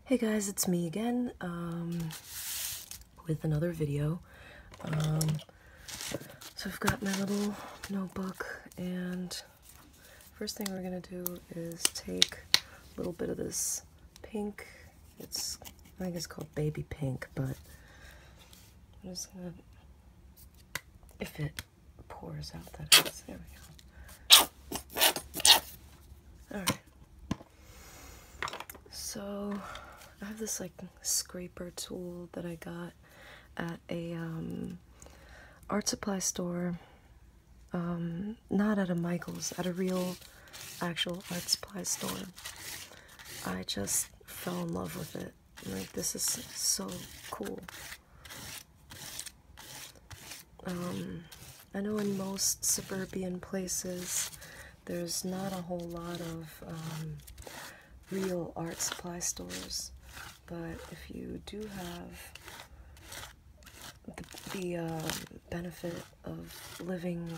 Hey guys, it's me again, with another video. So I've got my little notebook, and first thing we're gonna do is take a little bit of this pink. I think it's called baby pink, but I'm just gonna, if it pours out, that is, there we go. Alright. So I have this like scraper tool that I got at a art supply store, not at a Michael's, at a real actual art supply store. I just fell in love with it. Like, this is so cool. I know in most suburban places there's not a whole lot of real art supply stores, but if you do have the benefit of living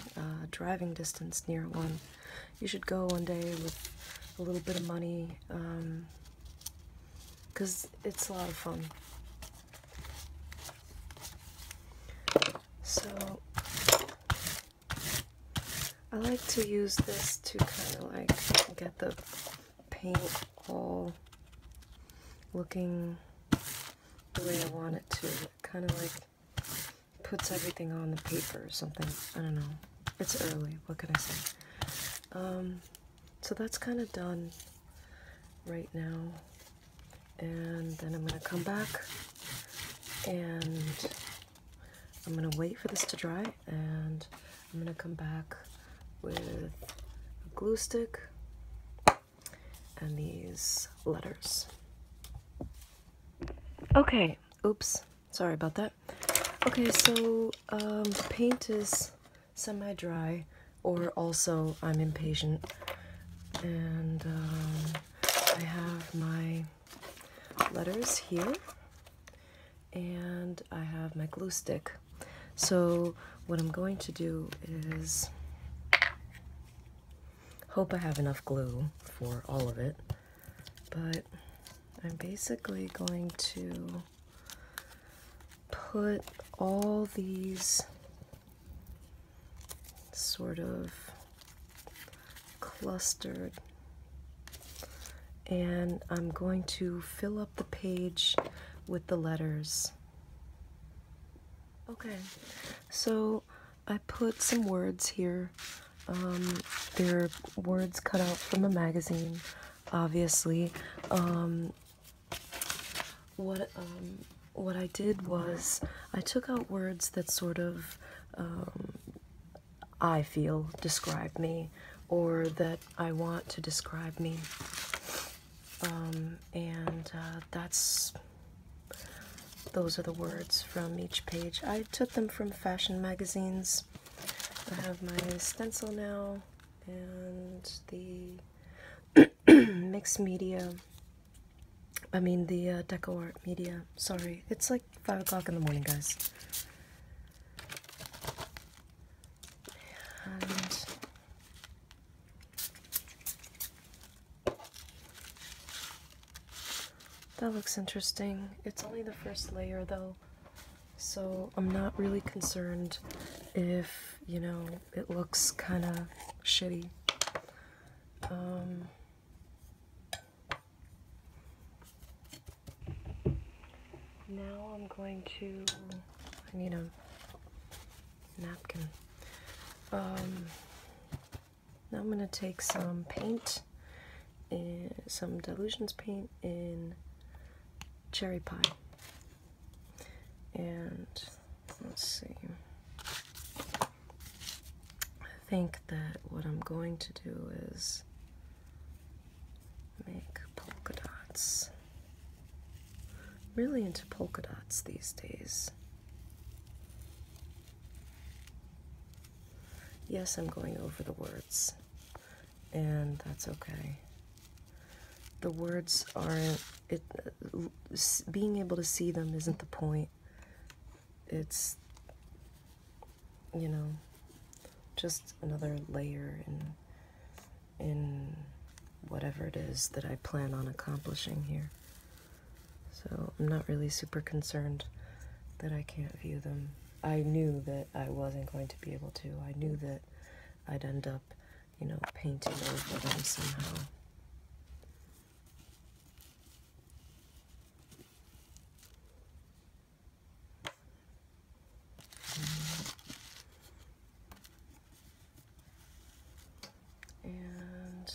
driving distance near one, you should go one day with a little bit of money, because it's a lot of fun. So I like to use this to kind of like get the paint all looking the way I want it to. It kind of like puts everything on the paper or something. I don't know. It's early. What can I say? So that's kind of done right now. And then I'm going to come back and I'm going to wait for this to dry, and I'm going to come back with a glue stick and these letters. Okay, oops, sorry about that. Okay, so the paint is semi-dry, or also I'm impatient, and I have my letters here, and I have my glue stick. So what I'm going to do is hope I have enough glue for all of it, but I'm basically going to put all these sort of clustered, and I'm going to fill up the page with the letters. Okay, so I put some words here. They're words cut out from a magazine, obviously. What I did was I took out words that sort of I feel describe me, or that I want to describe me, and those are the words from each page. I took them from fashion magazines. I have my stencil now, and the mixed media, the Deco Art media. Sorry, it's like 5 o'clock in the morning, guys. And that looks interesting. It's only the first layer though, so I'm not really concerned if, you know, it looks kind of shitty. Now I'm going to, I need a napkin. Now I'm going to take some paint, some Dylusions paint in Cherry Pie. And let's see. I think that what I'm going to do is make polka dots. I'm really into polka dots these days. Yes, I'm going over the words, and that's okay. The words aren't, being able to see them isn't the point. It's, you know, just another layer in whatever it is that I plan on accomplishing here. So I'm not really super concerned that I can't view them. I knew that I wasn't going to be able to. I knew that I'd end up, you know, painting over them somehow. And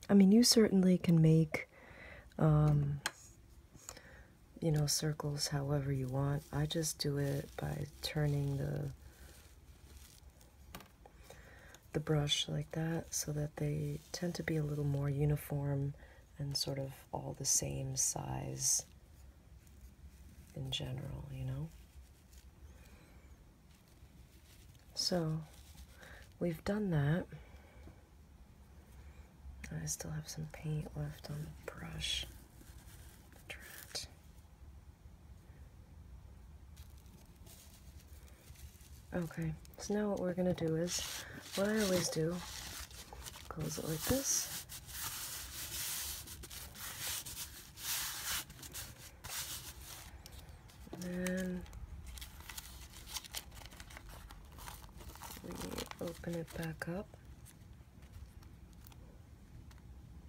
I mean, you certainly can make, you know, circles however you want. I just do it by turning the brush like that so that they tend to be a little more uniform and sort of all the same size in general, you know? So we've done that. I still have some paint left on the brush. Drat. Okay, so now what we're gonna do is what I always do. Close it like this. And then we open it back up.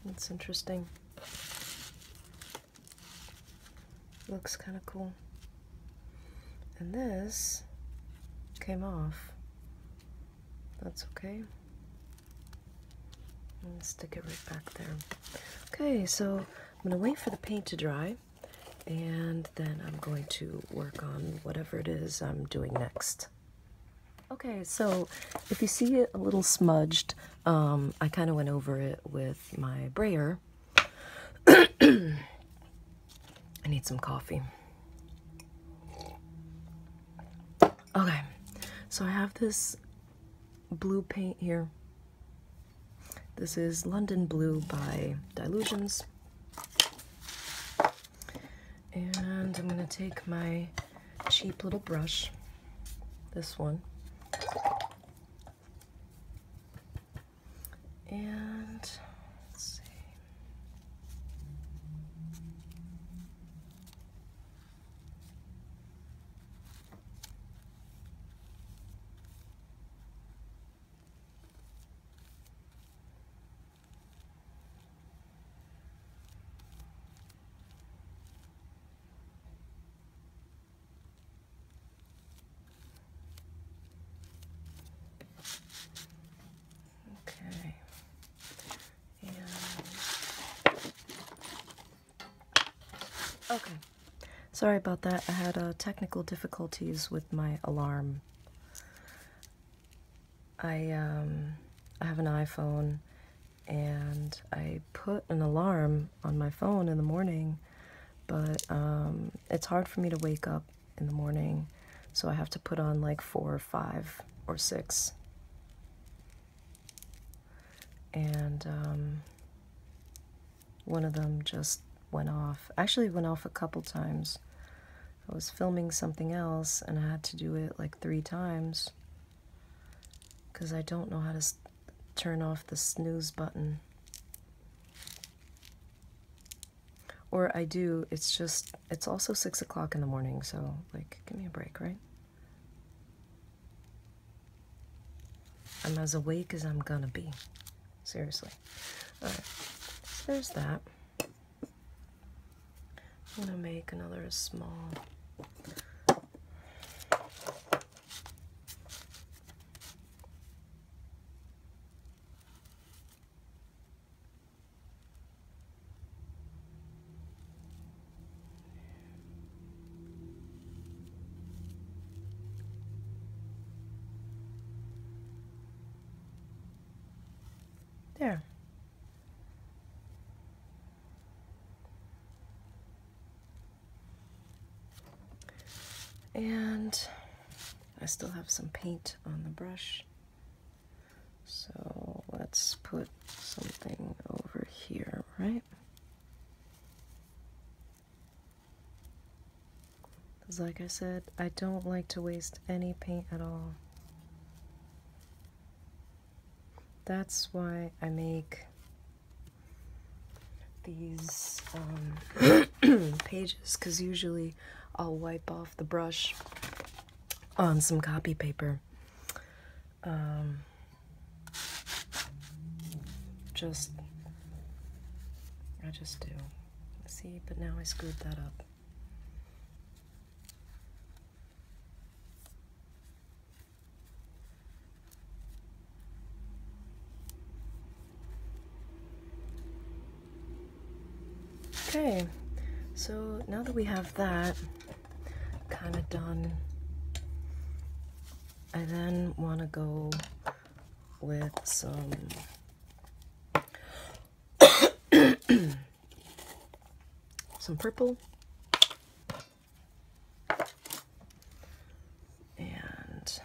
It's interesting. Looks kind of cool. And this came off. That's okay. And stick it right back there. Okay, so I'm gonna wait for the paint to dry, and then I'm going to work on whatever it is I'm doing next. Okay, so if you see it a little smudged, I kind of went over it with my brayer. I need some coffee. Okay, so I have this blue paint here. This is London Blue by Dylusions. And I'm gonna take my cheap little brush, this one, and let's see. Okay. Okay. Sorry about that. I had technical difficulties with my alarm. I have an iPhone, and I put an alarm on my phone in the morning, but it's hard for me to wake up in the morning, so I have to put on like 4 or 5 or 6. And one of them just went off. Actually, it went off a couple times. I was filming something else, and I had to do it like 3 times because I don't know how to turn off the snooze button. Or I do, it's also 6 o'clock in the morning, so like, give me a break, right? I'm as awake as I'm gonna be. Seriously. Alright, so there's that. I'm gonna make another small. There. And I still have some paint on the brush. So let's put something over here, right? Because like I said, I don't like to waste any paint at all. That's why I make these pages, because usually I'll wipe off the brush on some copy paper. I just do. See, but now I screwed that up. Okay, so now that we have that kind of done, I then want to go with some some purple and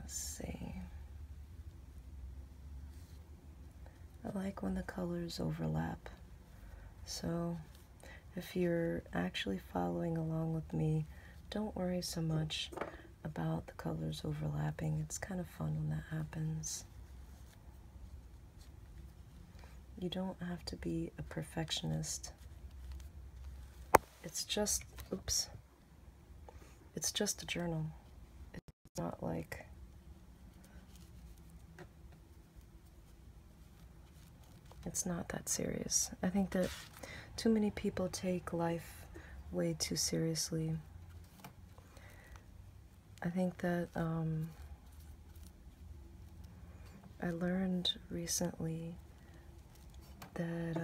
let's see. I like when the colors overlap. So if you're actually following along with me, don't worry so much about the colors overlapping. It's kind of fun when that happens. You don't have to be a perfectionist. It's just, oops, it's just a journal. It's not like, it's not that serious. I think that too many people take life way too seriously. I think that I learned recently that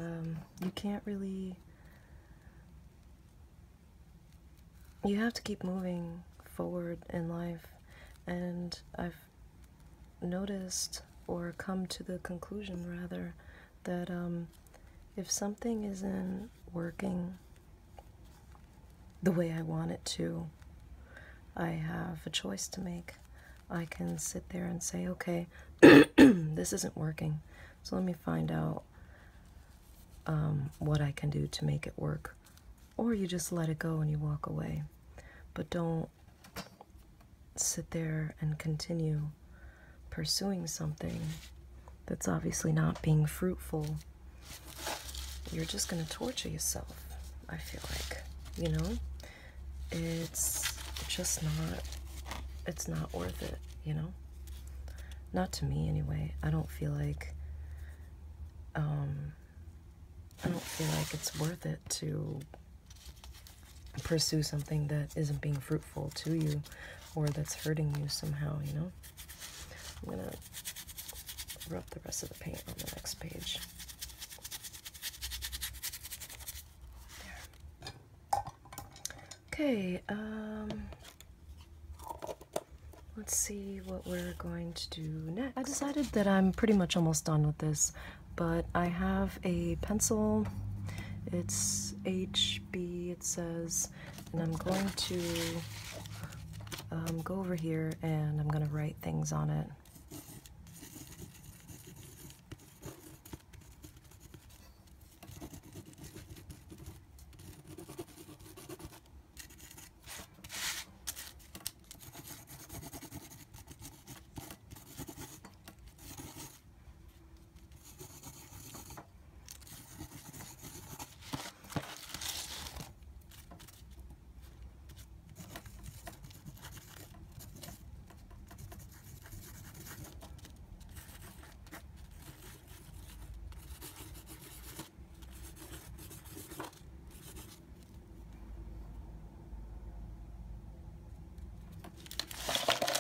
you can't really, you have to keep moving forward in life. And I've noticed, or come to the conclusion rather, that if something isn't working the way I want it to, I have a choice to make. I can sit there and say, okay, this isn't working, so let me find out what I can do to make it work. Or you just let it go and you walk away. But don't sit there and continue pursuing something that's obviously not being fruitful. You're just going to torture yourself, I feel like, you know? It's just not, it's not worth it, you know? Not to me anyway. I don't feel like it's worth it to pursue something that isn't being fruitful to you or that's hurting you somehow, you know? I'm gonna rub the rest of the paint on the next page. There. Okay, let's see what we're going to do next. I decided that I'm pretty much almost done with this, but I have a pencil. It's HB, it says, and I'm going to go over here and I'm going to write things on it.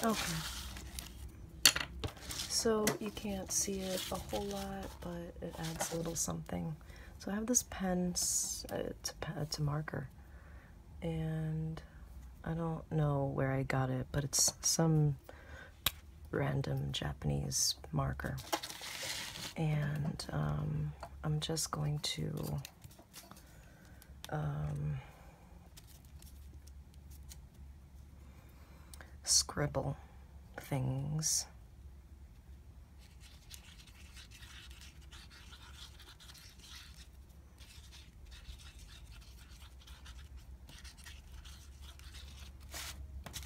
Okay, so you can't see it a whole lot, but it adds a little something. So I have this pen, it's a marker, and I don't know where I got it, but it's some random Japanese marker. And I'm just going to scribble things.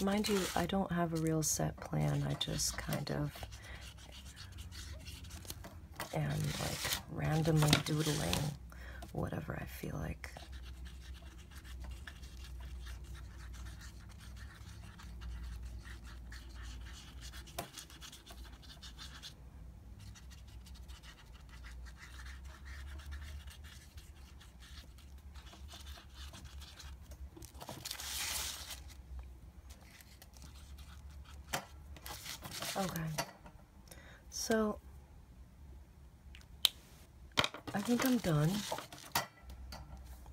Mind you, I don't have a real set plan. I just kind of am like randomly doodling whatever I feel like. Okay, so I think I'm done.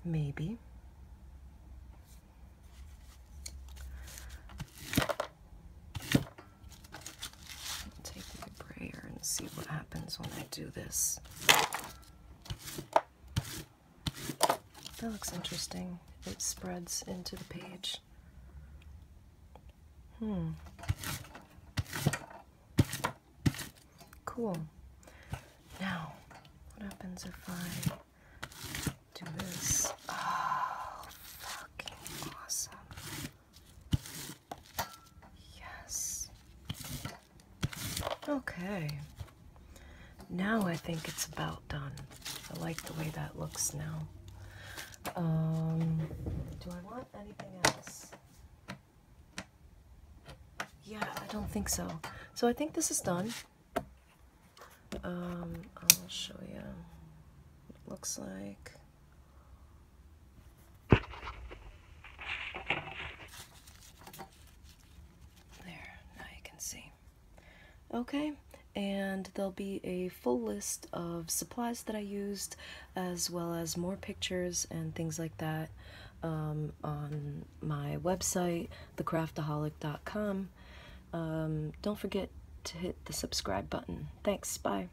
Maybe. Take my brayer and see what happens when I do this. That looks interesting. It spreads into the page. Cool. Now, what happens if I do this? Oh, fucking awesome. Yes. Okay. Now I think it's about done. I like the way that looks now. Do I want anything else? Yeah, I don't think so. So I think this is done. I'll show you what it looks like. There, now you can see. Okay, and there'll be a full list of supplies that I used, as well as more pictures and things like that on my website, thecraftaholic.com. Don't forget to hit the subscribe button. Thanks, bye.